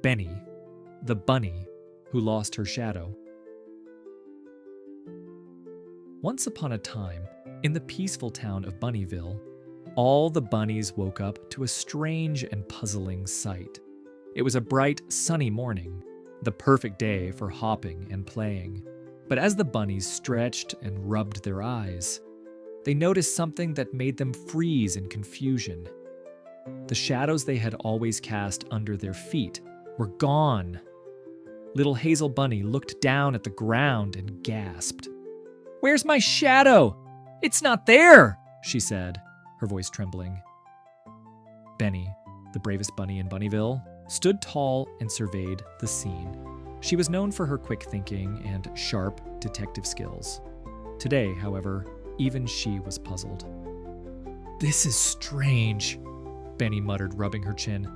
Benny, the bunny who lost her shadow. Once upon a time, in the peaceful town of Bunnyville, all the bunnies woke up to a strange and puzzling sight. It was a bright, sunny morning, the perfect day for hopping and playing. But as the bunnies stretched and rubbed their eyes, they noticed something that made them freeze in confusion. The shadows they had always cast under their feet were gone. Little Hazel Bunny looked down at the ground and gasped. "Where's my shadow? It's not there," she said, her voice trembling. Benny, the bravest bunny in Bunnyville, stood tall and surveyed the scene. She was known for her quick thinking and sharp detective skills. Today, however, even she was puzzled. "This is strange," Benny muttered, rubbing her chin.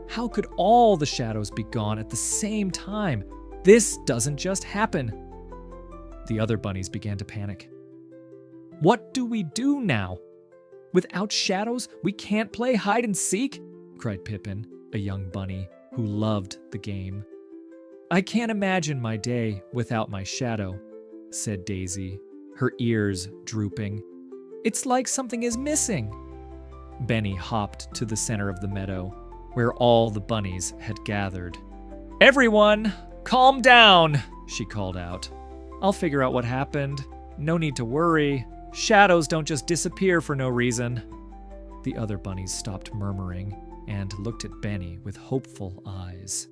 "How could all the shadows be gone at the same time? This doesn't just happen." The other bunnies began to panic. "What do we do now? Without shadows, we can't play hide and seek?" cried Pippin, a young bunny who loved the game. "I can't imagine my day without my shadow," said Daisy, her ears drooping. "It's like something is missing." Benny hopped to the center of the meadow, where all the bunnies had gathered. "Everyone, calm down," she called out. "I'll figure out what happened. No need to worry. Shadows don't just disappear for no reason." The other bunnies stopped murmuring and looked at Benny with hopeful eyes.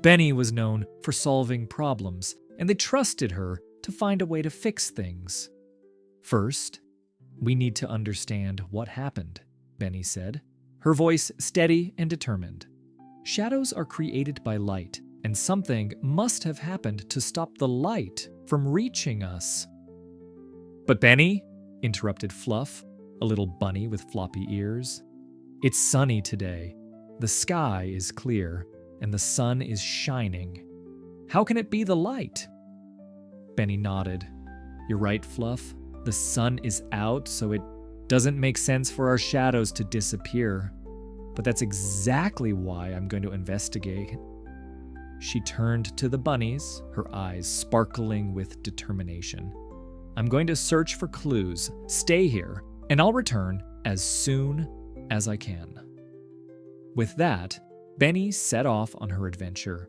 Benny was known for solving problems, and they trusted her to find a way to fix things. "First, we need to understand what happened," Benny said, her voice steady and determined. "Shadows are created by light, and something must have happened to stop the light from reaching us." "But Benny," interrupted Fluff, a little bunny with floppy ears, "it's sunny today. The sky is clear, and the sun is shining. How can it be the light?" Benny nodded. "You're right, Fluff. The sun is out, so it doesn't make sense for our shadows to disappear. But that's exactly why I'm going to investigate." She turned to the bunnies, her eyes sparkling with determination. "I'm going to search for clues. Stay here, and I'll return as soon as I can." With that, Benny set off on her adventure.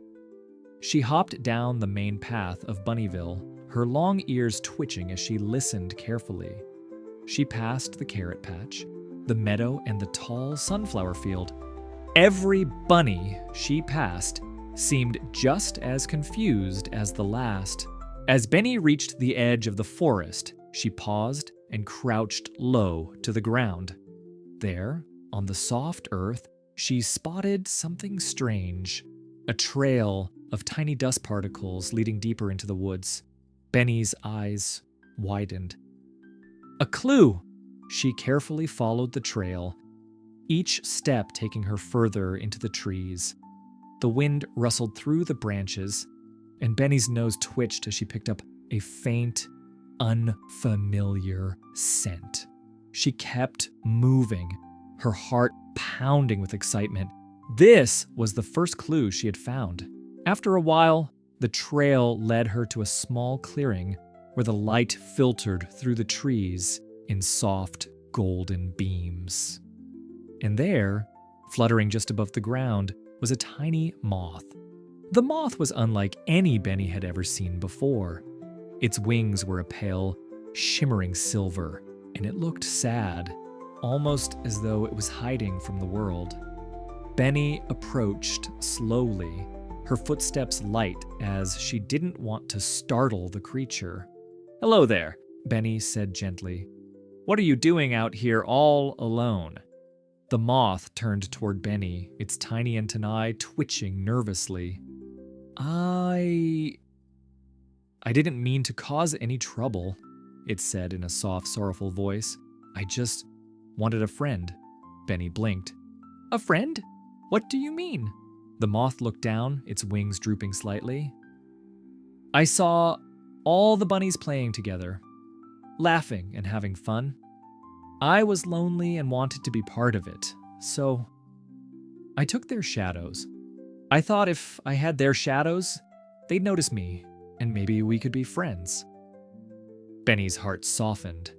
She hopped down the main path of Bunnyville, her long ears twitching as she listened carefully. She passed the carrot patch, the meadow, and the tall sunflower field. Every bunny she passed seemed just as confused as the last. As Benny reached the edge of the forest, she paused and crouched low to the ground. There, on the soft earth, she spotted something strange, a trail of tiny dust particles leading deeper into the woods. Benny's eyes widened. A clue! She carefully followed the trail, each step taking her further into the trees. The wind rustled through the branches, and Benny's nose twitched as she picked up a faint, unfamiliar scent. She kept moving, her heart pounding with excitement. This was the first clue she had found. After a while, the trail led her to a small clearing where the light filtered through the trees in soft, golden beams. And there, fluttering just above the ground, was a tiny moth. The moth was unlike any Benny had ever seen before. Its wings were a pale, shimmering silver, and it looked sad, almost as though it was hiding from the world. Benny approached slowly, her footsteps light as she didn't want to startle the creature. "Hello there," Benny said gently. "What are you doing out here all alone?" The moth turned toward Benny, its tiny antennae twitching nervously. I didn't mean to cause any trouble," it said in a soft, sorrowful voice. "I just wanted a friend." Benny blinked. "A friend? What do you mean?" The moth looked down, its wings drooping slightly. "I saw all the bunnies playing together, laughing and having fun. I was lonely and wanted to be part of it, so I took their shadows. I thought if I had their shadows, they'd notice me, and maybe we could be friends." Benny's heart softened.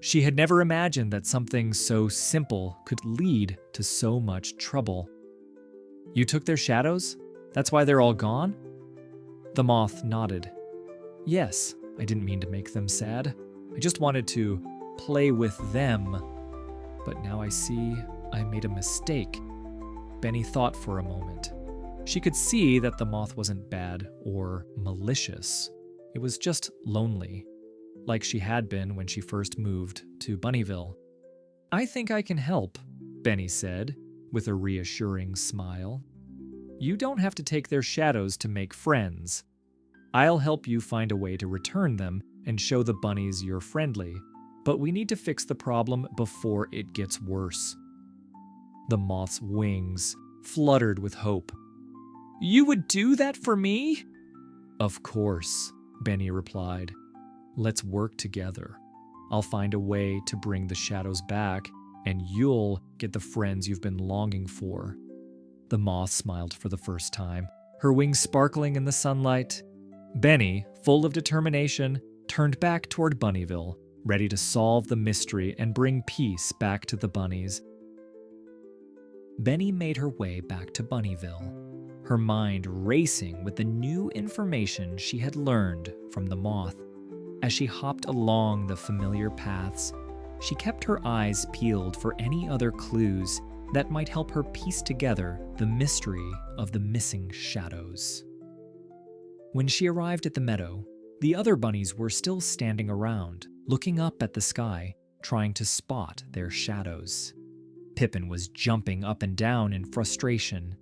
She had never imagined that something so simple could lead to so much trouble. "You took their shadows? That's why they're all gone?" The moth nodded. "Yes, I didn't mean to make them sad. I just wanted to play with them. But now I see I made a mistake." Benny thought for a moment. She could see that the moth wasn't bad or malicious. It was just lonely, like she had been when she first moved to Bunnyville. "I think I can help," Benny said, with a reassuring smile. "You don't have to take their shadows to make friends. I'll help you find a way to return them and show the bunnies you're friendly, but we need to fix the problem before it gets worse." The moth's wings fluttered with hope. "You would do that for me?" "Of course," Benny replied. "Let's work together. I'll find a way to bring the shadows back, and you'll get the friends you've been longing for." The moth smiled for the first time, her wings sparkling in the sunlight. Benny, full of determination, turned back toward Bunnyville, ready to solve the mystery and bring peace back to the bunnies. Benny made her way back to Bunnyville, her mind racing with the new information she had learned from the moth. As she hopped along the familiar paths, she kept her eyes peeled for any other clues that might help her piece together the mystery of the missing shadows. When she arrived at the meadow, the other bunnies were still standing around, looking up at the sky, trying to spot their shadows. Pippin was jumping up and down in frustration.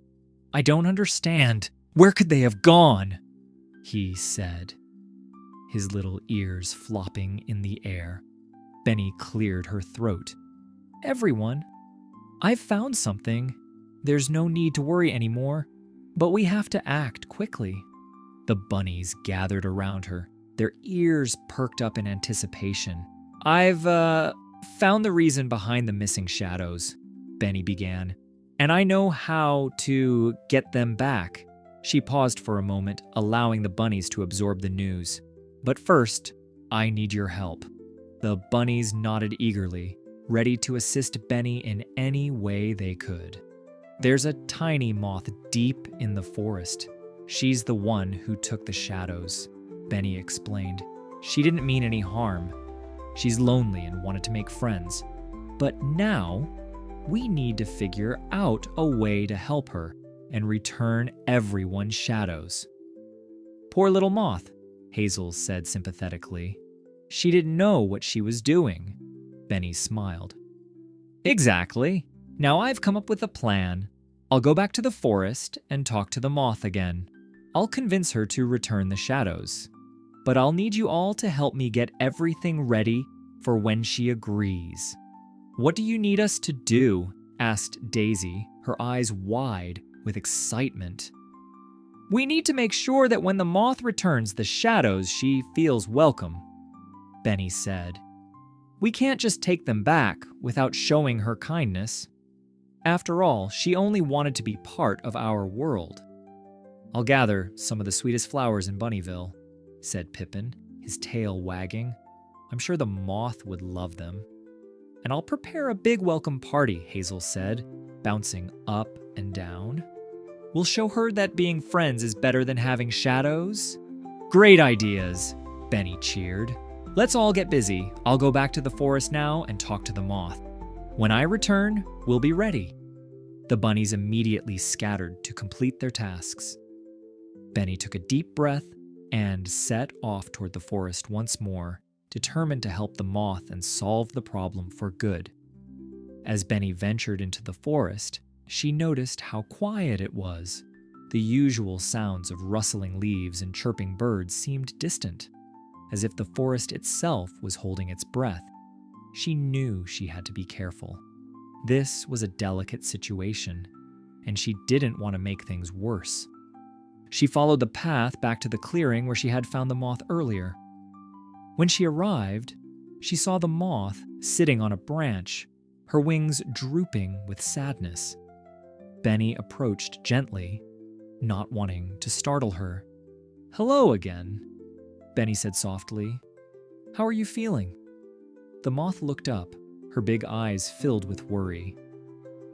"I don't understand. Where could they have gone?" he said, his little ears flopping in the air. Benny cleared her throat. "Everyone, I've found something. There's no need to worry anymore, but we have to act quickly." The bunnies gathered around her, their ears perked up in anticipation. I've found the reason behind the missing shadows," Benny began, "and I know how to get them back." She paused for a moment, allowing the bunnies to absorb the news. "But first, I need your help." The bunnies nodded eagerly, ready to assist Benny in any way they could. "There's a tiny moth deep in the forest. She's the one who took the shadows," Benny explained. "She didn't mean any harm. She's lonely and wanted to make friends. But now, we need to figure out a way to help her and return everyone's shadows." "Poor little moth," Hazel said sympathetically. "She didn't know what she was doing." Benny smiled. "Exactly. Now I've come up with a plan. I'll go back to the forest and talk to the moth again. I'll convince her to return the shadows. But I'll need you all to help me get everything ready for when she agrees." "What do you need us to do?" asked Daisy, her eyes wide with excitement. "We need to make sure that when the moth returns the shadows, she feels welcome," Benny said. "We can't just take them back without showing her kindness. After all, she only wanted to be part of our world." "I'll gather some of the sweetest flowers in Bunnyville," said Pippin, his tail wagging. "I'm sure the moth would love them." "And I'll prepare a big welcome party," Hazel said, bouncing up and down. "We'll show her that being friends is better than having shadows." "Great ideas," Benny cheered. "Let's all get busy. I'll go back to the forest now and talk to the moth. When I return, we'll be ready." The bunnies immediately scattered to complete their tasks. Benny took a deep breath and set off toward the forest once more, determined to help the moth and solve the problem for good. As Benny ventured into the forest, she noticed how quiet it was. The usual sounds of rustling leaves and chirping birds seemed distant, as if the forest itself was holding its breath. She knew she had to be careful. This was a delicate situation, and she didn't want to make things worse. She followed the path back to the clearing where she had found the moth earlier. When she arrived, she saw the moth sitting on a branch, her wings drooping with sadness. Benny approached gently. not wanting to startle her. "Hello again," Benny said softly. "How are you feeling?" The moth looked up, her big eyes filled with worry.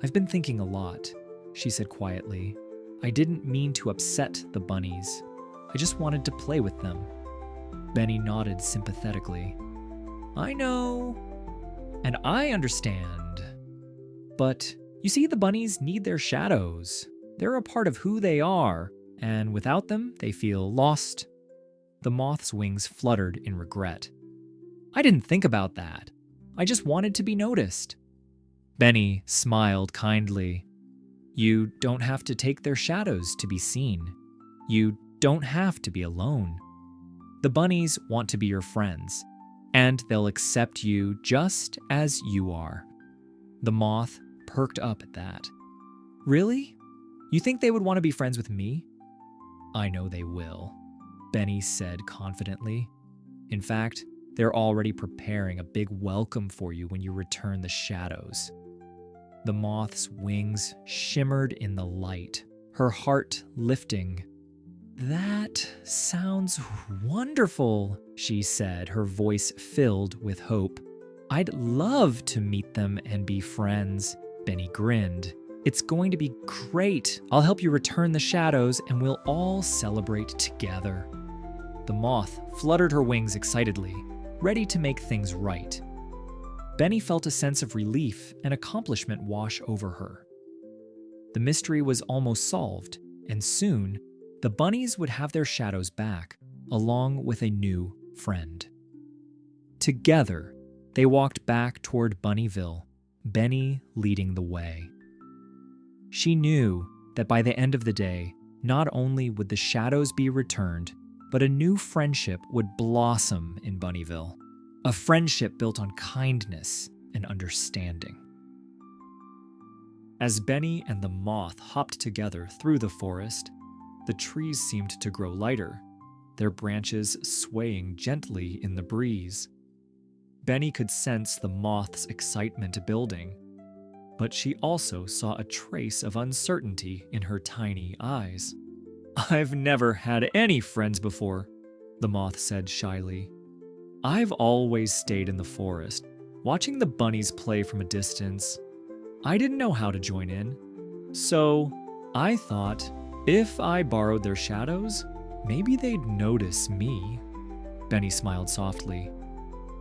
"I've been thinking a lot," she said quietly. "I didn't mean to upset the bunnies. I just wanted to play with them." Benny nodded sympathetically. "I know. And I understand. But you see, the bunnies need their shadows. They're a part of who they are, and without them, they feel lost." The moth's wings fluttered in regret. "I didn't think about that. I just wanted to be noticed." Benny smiled kindly. "You don't have to take their shadows to be seen. You don't have to be alone. The bunnies want to be your friends, and they'll accept you just as you are." The moth perked up at that. "Really? You think they would want to be friends with me?" "I know they will," Benny said confidently. "In fact, they're already preparing a big welcome for you when you return the shadows." The moth's wings shimmered in the light, her heart lifting. "That sounds wonderful," she said, her voice filled with hope. "I'd love to meet them and be friends." Benny grinned. "It's going to be great. I'll help you return the shadows and we'll all celebrate together." The moth fluttered her wings excitedly, ready to make things right. Benny felt a sense of relief and accomplishment wash over her. The mystery was almost solved, and soon, the bunnies would have their shadows back, along with a new friend. Together, they walked back toward Bunnyville, Benny leading the way. She knew that by the end of the day, not only would the shadows be returned, but a new friendship would blossom in Bunnyville. A friendship built on kindness and understanding. As Benny and the moth hopped together through the forest, the trees seemed to grow lighter, their branches swaying gently in the breeze. Benny could sense the moth's excitement building, but she also saw a trace of uncertainty in her tiny eyes. "I've never had any friends before," the moth said shyly. "I've always stayed in the forest, watching the bunnies play from a distance. I didn't know how to join in, so I thought if I borrowed their shadows, maybe they'd notice me." Benny smiled softly.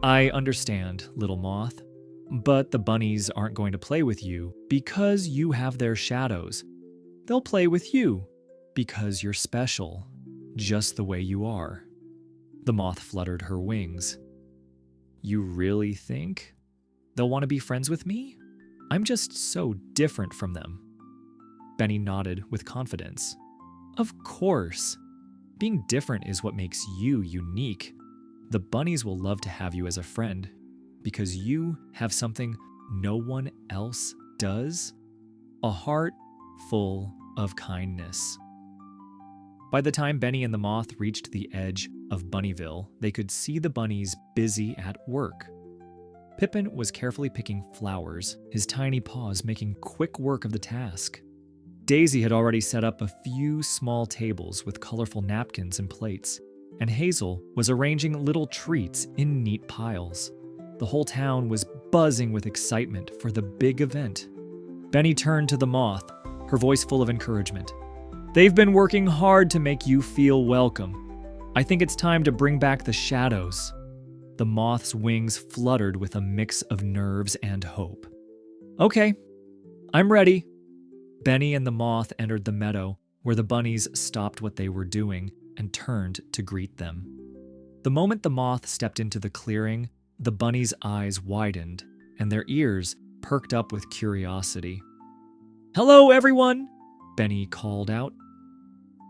"I understand, little moth, but the bunnies aren't going to play with you because you have their shadows. They'll play with you because you're special, just the way you are." The moth fluttered her wings. "You really think they'll want to be friends with me? I'm just so different from them." Benny nodded with confidence. "Of course. Being different is what makes you unique. The bunnies will love to have you as a friend because you have something no one else does. A heart full of kindness." By the time Benny and the moth reached the edge of Bunnyville, they could see the bunnies busy at work. Pippin was carefully picking flowers, his tiny paws making quick work of the task. Daisy had already set up a few small tables with colorful napkins and plates, and Hazel was arranging little treats in neat piles. The whole town was buzzing with excitement for the big event. Benny turned to the moth, her voice full of encouragement. "They've been working hard to make you feel welcome. I think it's time to bring back the shadows." The moth's wings fluttered with a mix of nerves and hope. "Okay, I'm ready." Benny and the moth entered the meadow, where the bunnies stopped what they were doing and turned to greet them. The moment the moth stepped into the clearing, the bunnies' eyes widened and their ears perked up with curiosity. "Hello, everyone," Benny called out.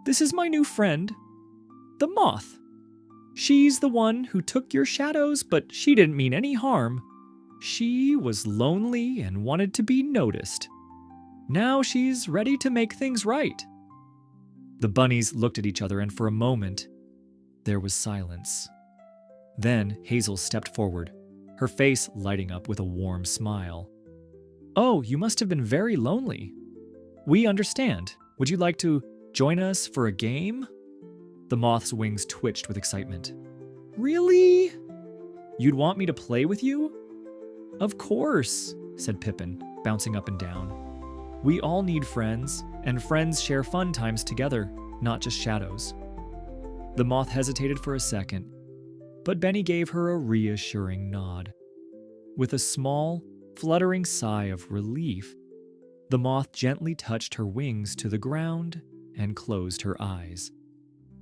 "This is my new friend, the moth. She's the one who took your shadows, but she didn't mean any harm. She was lonely and wanted to be noticed. Now she's ready to make things right." The bunnies looked at each other, and for a moment, there was silence. Then Hazel stepped forward, her face lighting up with a warm smile. "Oh, you must have been very lonely. We understand. Would you like to Join us for a game? The moth's wings twitched with excitement. Really? You'd want me to play with you? Of course, said Pippin, bouncing up and down. We all need friends, and friends share fun times together, not just shadows. The moth hesitated for a second, but Benny gave her a reassuring nod. With a small, fluttering sigh of relief, the moth gently touched her wings to the ground and closed her eyes.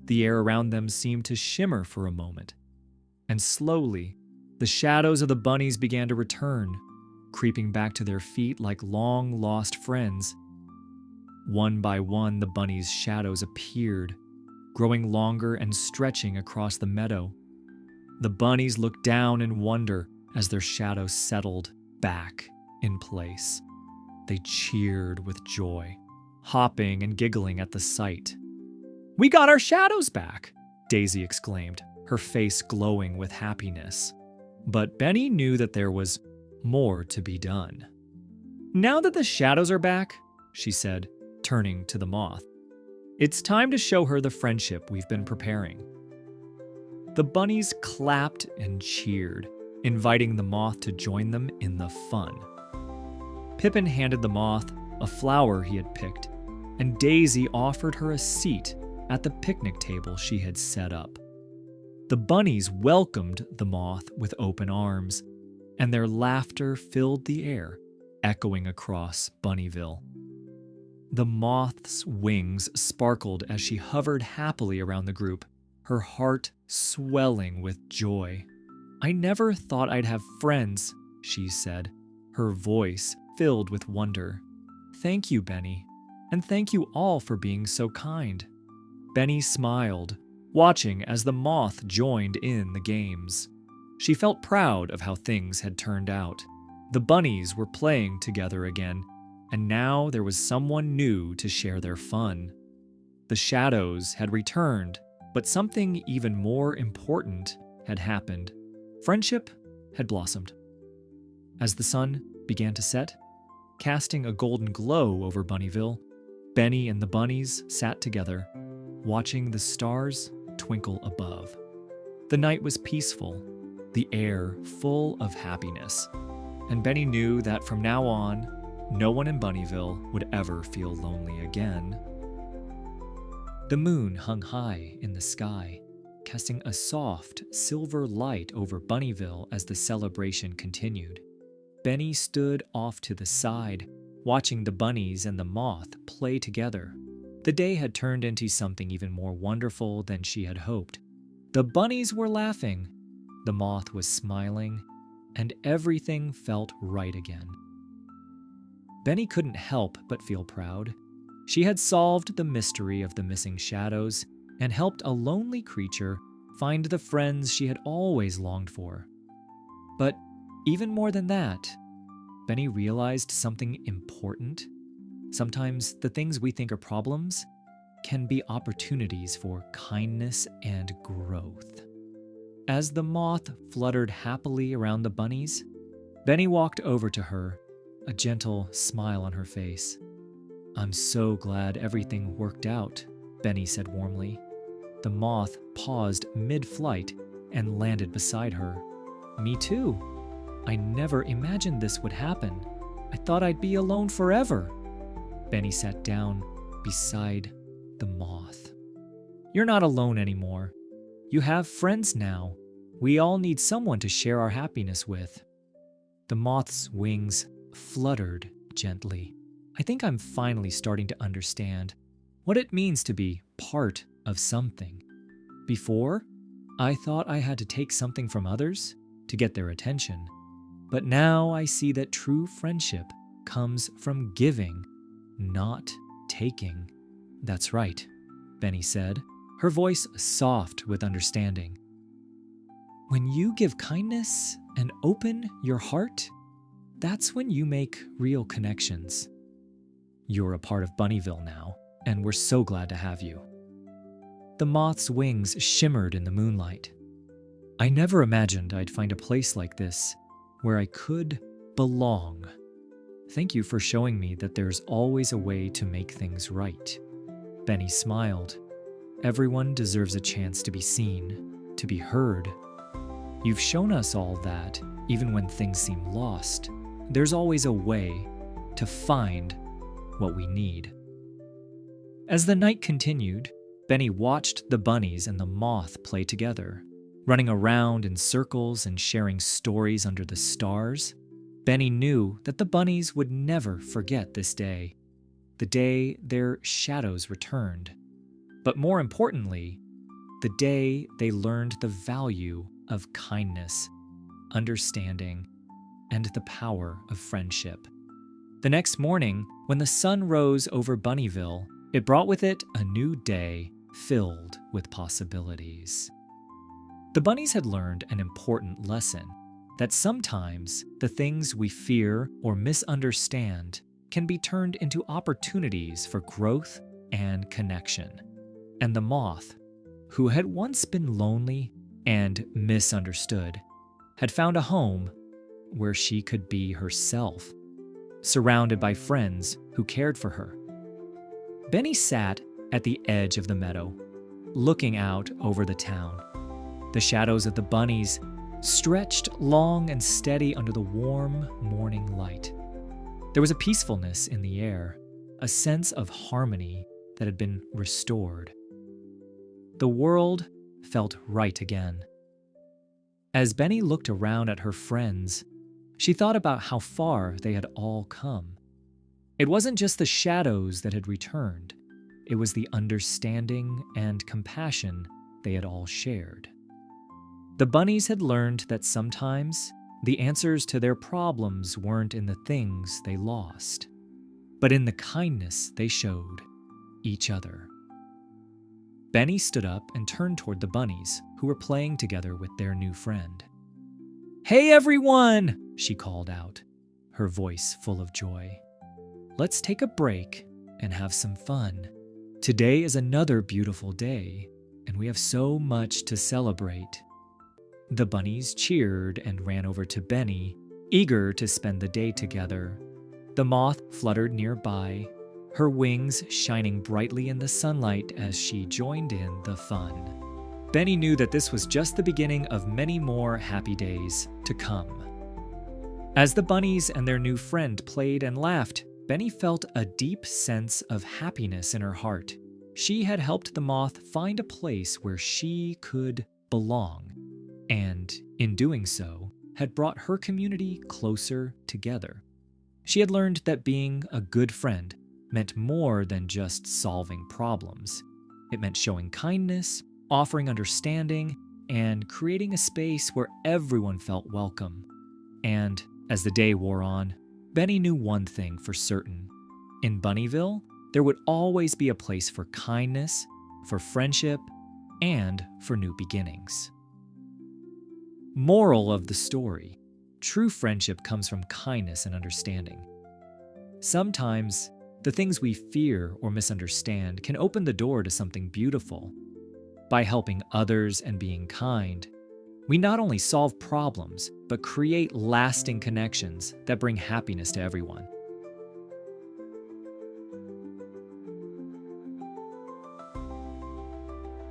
The air around them seemed to shimmer for a moment, and slowly, the shadows of the bunnies began to return, creeping back to their feet like long-lost friends. One by one, the bunnies' shadows appeared, growing longer and stretching across the meadow. The bunnies looked down in wonder as their shadows settled back in place. They cheered with joy, hopping and giggling at the sight. "We got our shadows back!" Daisy exclaimed, her face glowing with happiness. But Benny knew that there was more to be done. "Now that the shadows are back," she said, turning to the moth, "it's time to show her the friendship we've been preparing." The bunnies clapped and cheered, inviting the moth to join them in the fun. Pippin handed the moth a flower he had picked, and Daisy offered her a seat at the picnic table she had set up. The bunnies welcomed the moth with open arms, and their laughter filled the air, echoing across Bunnyville. The moth's wings sparkled as she hovered happily around the group, her heart swelling with joy. "I never thought I'd have friends," she said, her voice filled with wonder. "Thank you, Benny, and thank you all for being so kind." Benny smiled, watching as the moth joined in the games. She felt proud of how things had turned out. The bunnies were playing together again, and now there was someone new to share their fun. The shadows had returned, but something even more important had happened. Friendship had blossomed. As the sun began to set, casting a golden glow over Bunnyville, Benny and the bunnies sat together, watching the stars twinkle above. The night was peaceful, the air full of happiness, and Benny knew that from now on, no one in Bunnyville would ever feel lonely again. The moon hung high in the sky, casting a soft, silver light over Bunnyville as the celebration continued. Benny stood off to the side, watching the bunnies and the moth play together. The day had turned into something even more wonderful than she had hoped. The bunnies were laughing, the moth was smiling, and everything felt right again. Benny couldn't help but feel proud. She had solved the mystery of the missing shadows and helped a lonely creature find the friends she had always longed for. But even more than that, Benny realized something important. Sometimes the things we think are problems can be opportunities for kindness and growth. As the moth fluttered happily around the bunnies, Benny walked over to her, a gentle smile on her face. "I'm so glad everything worked out," Benny said warmly. The moth paused mid-flight and landed beside her. "Me too. I never imagined this would happen. I thought I'd be alone forever." Benny sat down beside the moth. "You're not alone anymore. You have friends now. We all need someone to share our happiness with." The moth's wings fluttered gently. "I think I'm finally starting to understand what it means to be part of something. Before, I thought I had to take something from others to get their attention. But now I see that true friendship comes from giving, not taking." "That's right," Benny said, her voice soft with understanding. "When you give kindness and open your heart, that's when you make real connections. You're a part of Bunnyville now, and we're so glad to have you." The moth's wings shimmered in the moonlight. "I never imagined I'd find a place like this where I could belong. Thank you for showing me that there's always a way to make things right." Benny smiled. Everyone deserves a chance to be seen, to be heard. You've shown us all that, even when things seem lost, there's always a way to find what we need. As the night continued, Benny watched the bunnies and the moth play together, running around in circles and sharing stories under the stars. Benny knew that the bunnies would never forget this day, the day their shadows returned. But more importantly, the day they learned the value of kindness, understanding, and the power of friendship. The next morning, when the sun rose over Bunnyville, it brought with it a new day filled with possibilities. The bunnies had learned an important lesson, that sometimes the things we fear or misunderstand can be turned into opportunities for growth and connection. And the moth, who had once been lonely and misunderstood, had found a home where she could be herself, surrounded by friends who cared for her. Benny sat at the edge of the meadow, looking out over the town. The shadows of the bunnies stretched long and steady under the warm morning light. There was a peacefulness in the air, a sense of harmony that had been restored. The world felt right again. As Benny looked around at her friends, she thought about how far they had all come. It wasn't just the shadows that had returned, it was the understanding and compassion they had all shared. The bunnies had learned that sometimes the answers to their problems weren't in the things they lost, but in the kindness they showed each other. Benny stood up and turned toward the bunnies, who were playing together with their new friend. "Hey everyone!" she called out, her voice full of joy. "Let's take a break and have some fun. Today is another beautiful day, and we have so much to celebrate." The bunnies cheered and ran over to Benny, eager to spend the day together. The moth fluttered nearby, her wings shining brightly in the sunlight as she joined in the fun. Benny knew that this was just the beginning of many more happy days to come. As the bunnies and their new friend played and laughed, Benny felt a deep sense of happiness in her heart. She had helped the moth find a place where she could belong, and in doing so, had brought her community closer together. She had learned that being a good friend meant more than just solving problems. It meant showing kindness, offering understanding, and creating a space where everyone felt welcome. And as the day wore on, Benny knew one thing for certain. In Bunnyville, there would always be a place for kindness, for friendship, and for new beginnings. Moral of the story: true friendship comes from kindness and understanding. Sometimes, the things we fear or misunderstand can open the door to something beautiful. By helping others and being kind, we not only solve problems, but create lasting connections that bring happiness to everyone.